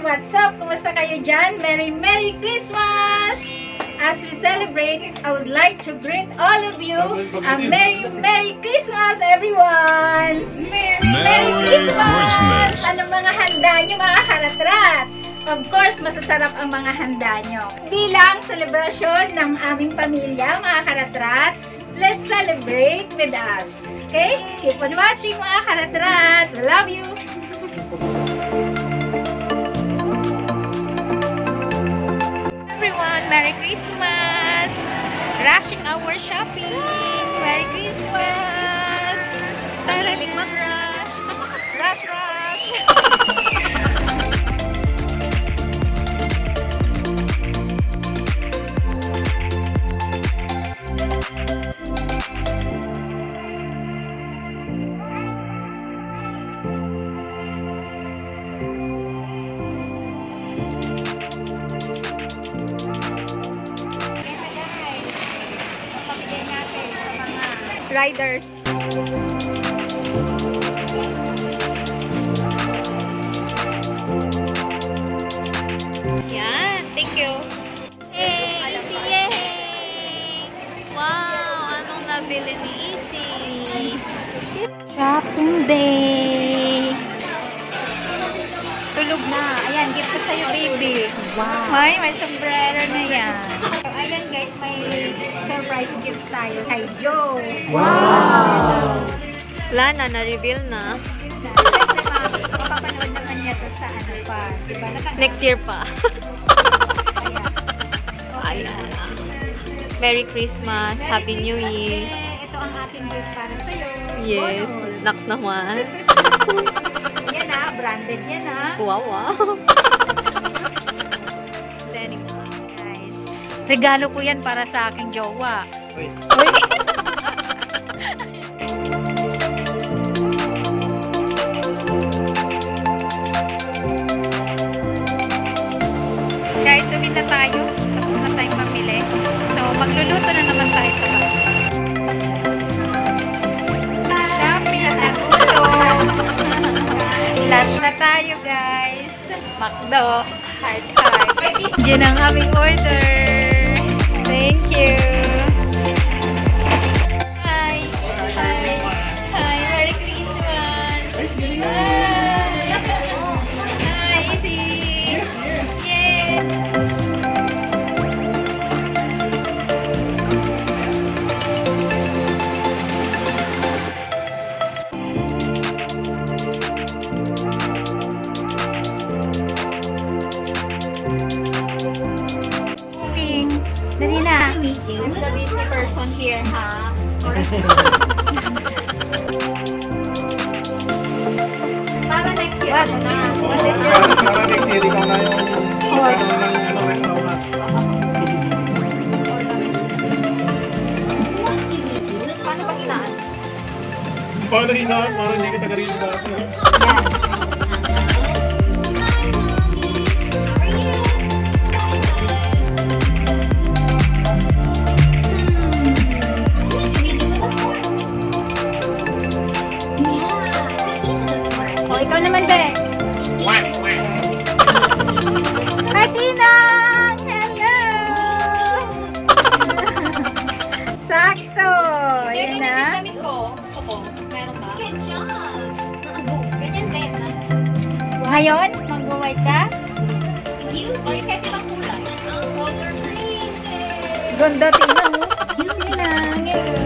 What's up? Kumusta kayo dyan? Merry Christmas! As we celebrate, I would like to greet all of you a Merry Christmas, everyone! Merry Christmas! Anong mga handa nyo, mga karatrat? Of course, masasarap ang mga handa nyo. Bilang celebration ng aming pamilya, mga karatrat, let's celebrate with us. Okay? Keep on watching, mga karatrat. We love you! Everyone, Merry Christmas! Rushing our shopping! Merry Christmas! Taraling mag-rush! Rush! Riders. Yan, thank you. Hey, Easy, yay! Wow, anong nabili ni Easy? Shopping day. Tulog na. Ayan, gift ko sa'yo, baby. Wow. May sombrero na yan. So, ayan guys, may surprise gift tayo kay Joe. Wow! Wala na, na-reveal na. Mapapanood naman niya to sa ano pa. Diba? Next year pa. Ayan. Merry Christmas. Happy New Year. Ito ang ating gift para sa'yo. Yes. Naks naman. Yan na. Branded yan na. Wow. Guys. Regalo ko yan para sa aking jowa. Uy. Guys, uwi na tayo. Tapos na tayong mamili. So, magluluto na naman tayo sa bahay. Shopping at ulo. Lunch na tayo, guys. McDo. Hard. Diyan ang aming order. Thank you. Hi. Merry Christmas. Hi, Easy. Yay. Dali na. I'm the busy person here, ha? Para next year ako na. Para next year ikaw na yung restaurant. Paano ba hinaan? Paano hinaan? Paano hindi ka taga-rito dati? Ikaw naman, be. Hi, Tinang! Hello! Sakto! Ayan na. Meron ba? Ganyan din. Ngayon, mag-white ka? Or kahit ibang kulay. Color green. Ganda, Tinang. Tinang. Hello.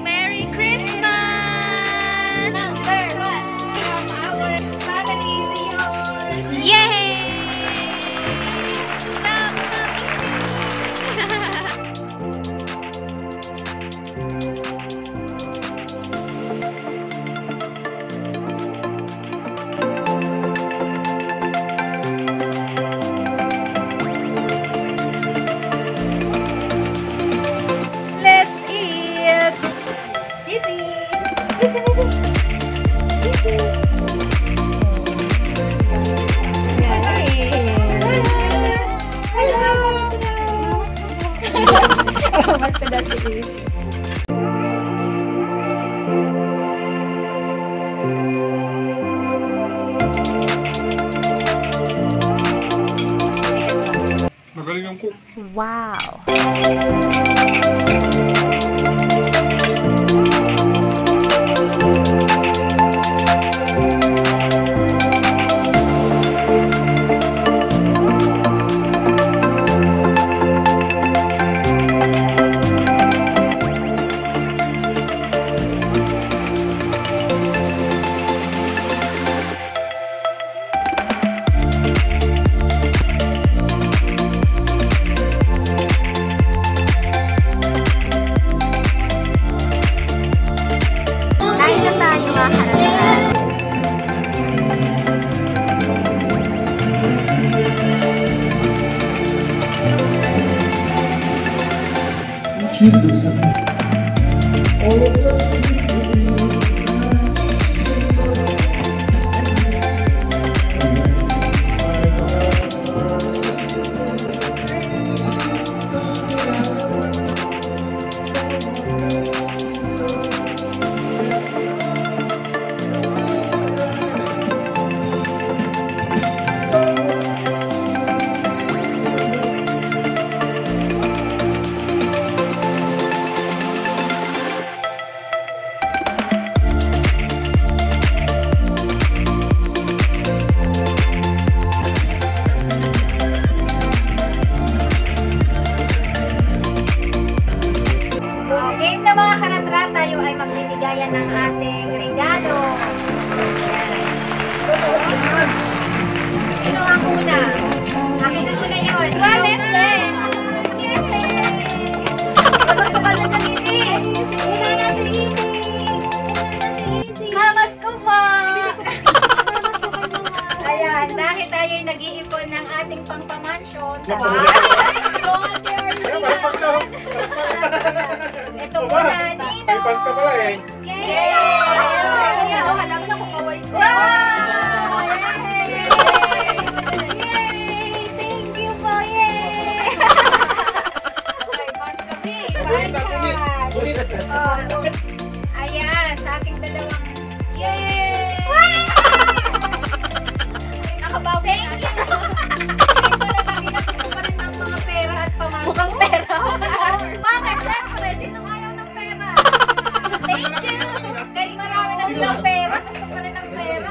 Merry Christmas! Number 1 from our family is yours. Yay! Magaling ang cook. Wow. Kain na tayo mga karanasan. Game na mga karatra, tayo ay magbibigayan ng ating regalo. Sino ang una? Akin na muna yun. Let's play! Mamas ko po! Ayan, dahil tayo ay nag-iipon ng ating pangpamansyon. Ito muna, Nino! May fans ka pala eh. Yay! Oh, alam na kung kaway ko. Wow! Yay! Yay! Thank you po! Yay! Okay, fans kami. Ayan, sa aking dalawang. Yay! Nakabawi na. Thank you! Gusto pa rin ng mga pera at pamangkin. Mukhang pera. Bakit? Siyempre, sino ayaw ng pera? Thank you! Kahit marami na silang pera, gusto pa rin ng pera.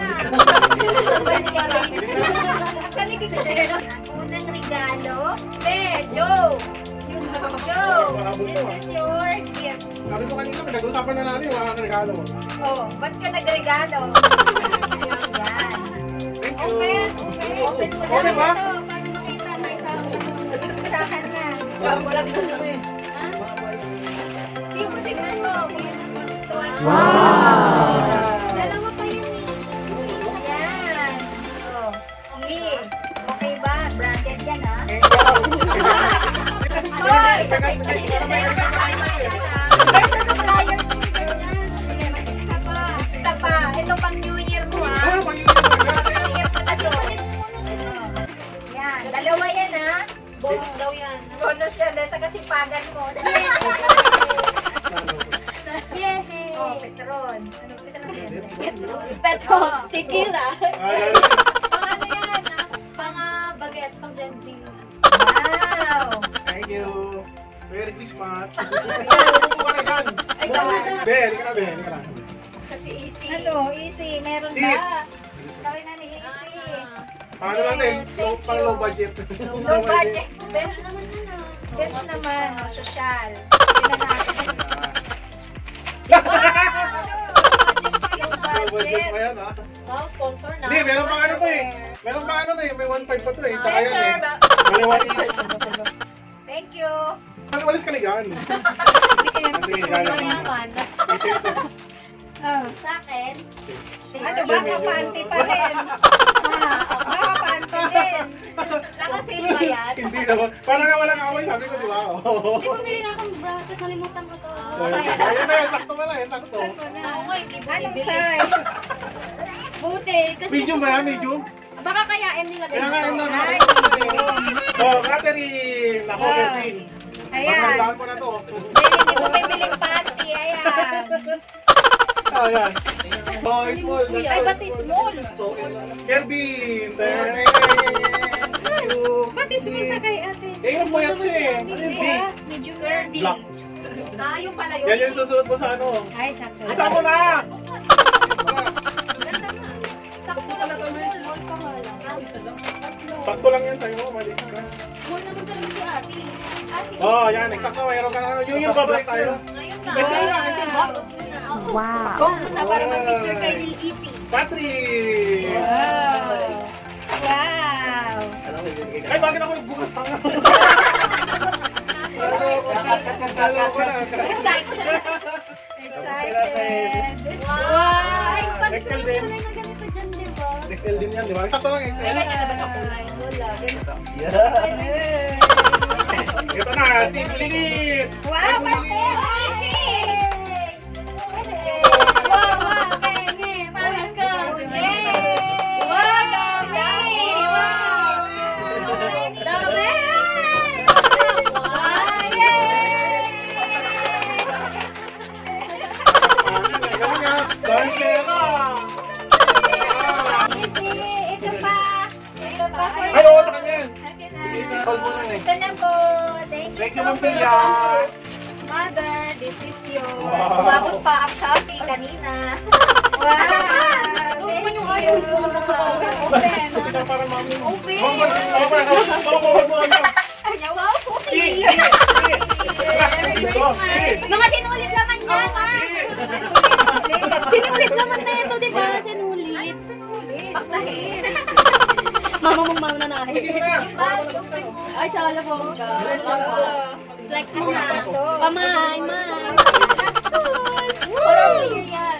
Kaligid ko din. Ang unang regalo, Joe! Joe! This is your gift. Sabi mo kanina, pinag-usapan na natin, wala kang regalo. Oh, ba't ka nagregalo? Ayan. Thank you. Open mo Okay ba? ito. Paano makita na isahan na? Walang gusto eh. Ha? Hindi mo tingnan mo. Wow! Dalawa pa yun eh. Ayan. Oh. Okay ba? Branded yan ha? Hoy! Isa pa. Ito pang New Year mo ha? Yan, dalawa yan ha? Bonus daw yan. Bonus yan dahil sa kasipagan mo. Yay! Oh, Petron. Ano Petron? Petron. Tequila. Pang ano yan? Pang bagets, pang Gen Z. Wow! Thank you. Merry Christmas. Upo ka na dyan. Ay, tama na. Ben, ka na, Ben. Ka na. Si Easy. Ano? Easy. Meron Sit. ba? Gawin na ni Easy. Paano natin? Pang low budget. Low budget. Bench naman yun ah. Bench naman. Social. Tingnan natin. Low Low budget budget. pa yan, ha? Wow, sponsor na. Hindi, meron pa ano to eh. Meron pa ano to eh. May 1.5 pa to eh. Tsaka yan Sir, eh. May 1.5. thank you. Walis ka na dyan. Sige, gala mo. Mayaman. Oh. Sa akin, Ano ba? Kapanti pa rin. Baka panty din. nakasale ba yan? Hindi naman. Parang nga walang away, sabi ko, di ba? Oo. Hindi, bumili nga akong bra, tapos nalimutan ko to. Ayun na yun, sakto pala eh, sakto. Ako nga, hindi Anong bumibili. size? Buti, kasi... Medium ba yan, medium? Baka kaya nilagay Kaya nga, yun mo. na. Oh, Catherine! Ako, Catherine. Ayan. Pagkandaan mo na to. Very Ah, yan. Oh, small. Ay, ba't small? So, Kelvin. Thank you. Ba't small sa kay ate? Eh, yung puyat siya eh. Ano yung B? Medyo Black. Ah, yung pala yun. Yan yung susunod mo sa ano. Ay, sakto. Saan mo na? Sakto lang ito. Sakto lang yan sa'yo. Mali ka. Small naman sa si ate. Oh, yan. Eksakto. Mayroon ka na. Yung babalik tayo. Ngayon na. Excel na. Excel ba? Wow. Na para mag-picture kay Liliti. Patrick! Wow! Ay, bakit ako nagbukas tanga? Excited! Wow! Excel din. Wala na ganito dyan, di ba? Excel din yan, di ba? Eksakto lang Excel. Ganyan na ba sa kulay? Wala. Ganito. Ito na, si Lilith! Wow! Wow, wow, kenge. Paras ka. Wow, dami. Wow. Dami. Wow, yay. Ganun nga, Darcera! Ito pa! Ito pa! Ay, oo, sa kanya yan. Akin Call mo na eh. Ito na po! Thank you, so Ma'am much. Pia. Mother, this is yours. Wow. Umabot pa ang Shopee kanina. Wow! Doon mo yung ayaw ko sa bawah. Open! Kasi na para mami mo. Open! Mawawag mo ano. Kanya, wow. Sige! Mga sinulit naman yan, ha? Sinulit naman na ito, di ba? Sinulit. Paktahin. Mama mong mananahin. Ay, sala po. Flex mo na. Pamay, may. Parang clear yan.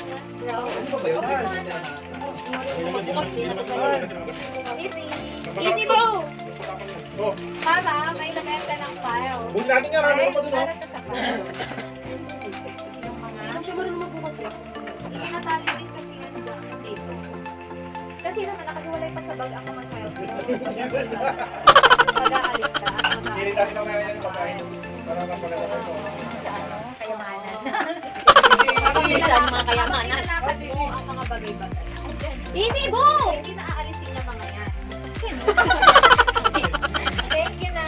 Bukas din na ito. Easy! Easy, bro. Oh, Para may lagayan ka ng file. buti natin yan. Ano pa dun, oh? Alat ka sa file. Hindi siya marunong magbukas eh. Ikinatali din kasi yan dyan dito. Kasi naman nakahiwalay pa sa bag ang mga files. Mag-aalis ka. Hindi tayo na ngayon yung pagkain. Para lang pala naman ito. Sa ano, kayamanan. Isa ang mga kayamanan. Dapat mo ang mga bagay-bagay. Easy, bo! Hindi na aalisin niya mga yan. Thank you na.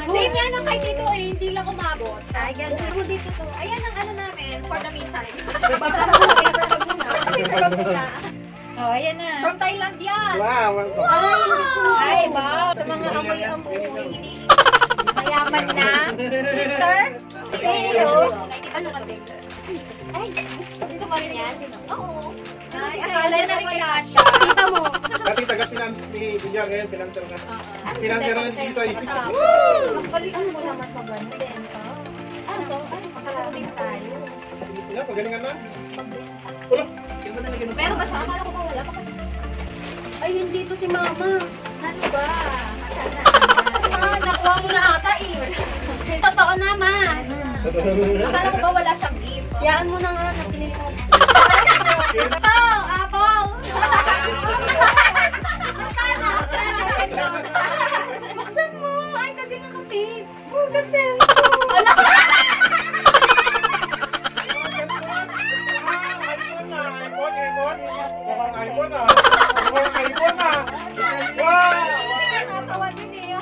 Same yan ang kay dito eh. Hindi lang umabot. Ay, ganun. Pero dito to. Ayan ang ano namin for the meantime. Paper bag muna. Paper bag muna. Oh, ayan na. From Thailand yan. Wow, welcome. Ay, hindi ko. Ay, wow. Sa mga amoy-amoy. Mayaman na. Sister, say hello. Ano ka din? Ay, dito pa rin yan? Oo. Ay, akala na wala siya. Kita mo. Dati taga-finance ni Villar, ngayon financer na. Financer na ng Gisay. Magpalitan mo naman maganda. Ano to? Ano? Makalaro din tayo. Yan, pagalingan na. Ulo. Meron ba siya? Akala ko ba wala? Ay, hindi to si mama. Ano ba? Asan na? Ah, nakuha mo na ata eh. Totoo naman. Akala ko ba wala siyang gift? Yaan mo na nga na pinili ko. Ito, apple. Buksan mo. Ay, kasi nakapit. Kasi. Wala. Mukhang iPhone na. Mukhang iPhone na. Wow! Natawa din eh.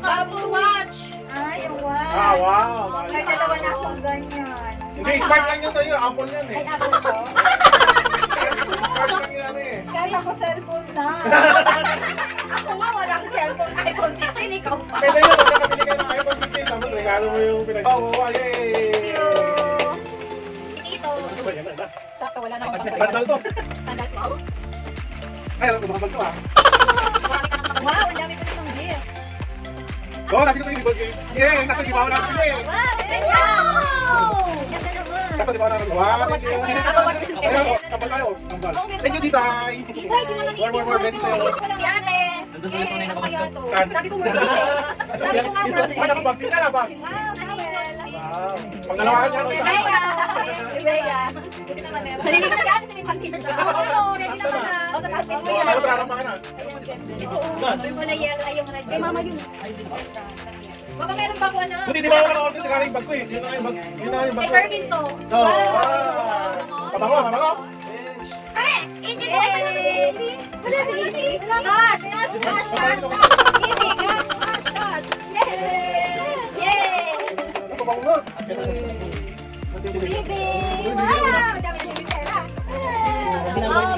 Bubble watch. Ay, wow. Ah, wow. May dalawa na akong ganyan. Hindi, smart lang yan sa'yo. Apple yan eh. Ay, ako to. Smart lang yan eh. Kaya ko cellphone na. Ako nga walang cellphone. iPhone 15, ikaw pa. Pwede yun, magkakabili ka ng iPhone 15. Tapos regalo mo yung pinag... Oh, wow, yay! Ito. Ano ba yan? Sakto, wala na akong Sandal to. Tandal mo. Ay, ano ba to ah? Wow, ang dami ko na ng gift. Oo, sabi ko sa'yo, di ba? Yeah, nasa di ba wala sila eh. Wow, thank you. Ganda naman. Nasa di ba wala sila? Wow, thank you. Ayun, kapal tayo. Tambal. Thank you, Design. Ay, di mo na More, bless you. Si ate. Ano kaya to? Sabi ko mo. Sabi ko nga, Ay, nakabag din ka na ba? Wow, Daniel. Wow. Pangalawakan niya ako isa. Bea. Nalilig na dati sa may pantin. Oo, ready naman na. O, tapos mo yan. Ano ba ka na? Wala yung Kay mama yun. Baka meron ba ako ano? Hindi, di ba ako naka-order sa galing bag ko eh. Yun na yung bag. Yun na yung bag Kay ko. Kervin to. Oo. Pabango, pabango. Pare! Easy po! Wala si Easy! Gosh! Gosh! Gosh! Gosh! Easy! Gosh! Gosh! Gosh! Yay! Yay! Ano pabango? Baby! Wow! Dami na yung pera! Wow,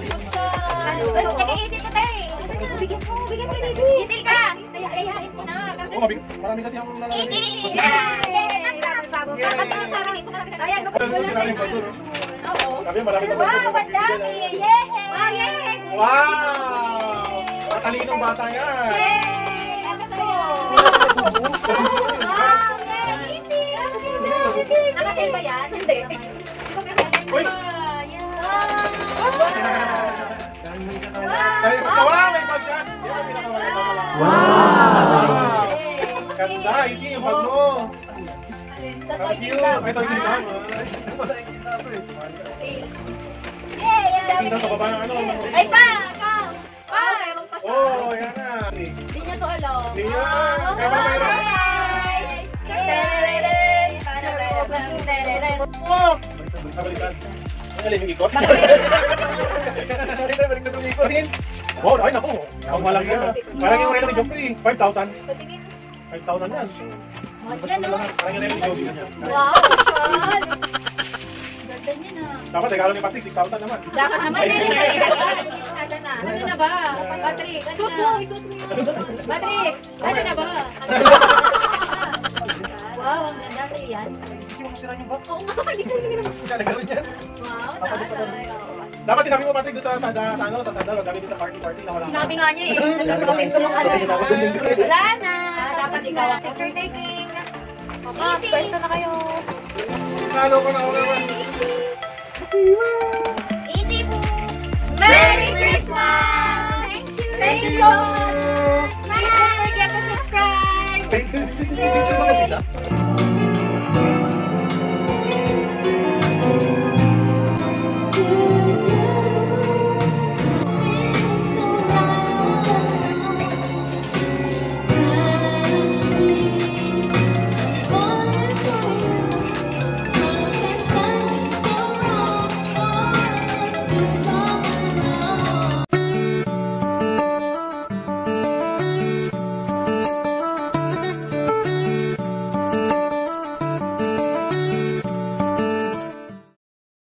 Taga-easy to tayo eh! Bigyan mo! Bigyan mo, baby! Easy ka! Ayain mo na! Oo, marami kasi ang nalalagay. Easy! Yay! Bago! Bakit na sa amin? Ayan! Sabi, marami na Wow! Ang dami! Yay! Wow! Yay! Wow! Matalinong bata yan. Yay! Ano sa'yo? Wow! Yay! Easy! Nakasin ba yan? Hindi. Uy! Ay, wow! May bag ka! Yan ang pinakamaganda pala. Wow! Ganda! Easy yung bag mo. Sa Ang toy cute! kingdom. Ay, toy kingdom. Yay! Ang dami! Tingnan sa baba ng ano. Ay pa! Ikaw! Pa! Meron pa siya. Oh, yan na. Hindi niya to alam. Hindi yan. Kaya ba mayroon? Oh! Balikan. Ang galing yung ikot. Balikan yung ikot. Wow, ay naku. Ang malaki yan. Parang yung relo ni Joffrey. 5,000. 5,000 yan. Parang yung relo ni Joffrey. Wow! Sean! Ganda niya na. Dapat regalo ni Patrick, 6,000 naman. Dapat naman. Ano na ba? Patrick, ano Isuot na? mo! Isuot mo yun! Patrick, ano na ba? Wow, ang ganda sa'yo yan. Oo nga! Hindi sa'yo naman. Regalo niya. Wow! Nanay! Dapat sinabi mo Patrick doon sa sandal, gagawin din sa party na wala. Sinabi nga niya eh. Nagkakapin ko ng ano. Wala na! Dapat ikaw ang picture taking. Mama, pwesto na kayo. Nalo ko na ako naman. Easy po. Merry Christmas! Thank you so much! Please don't forget to subscribe! Thank you.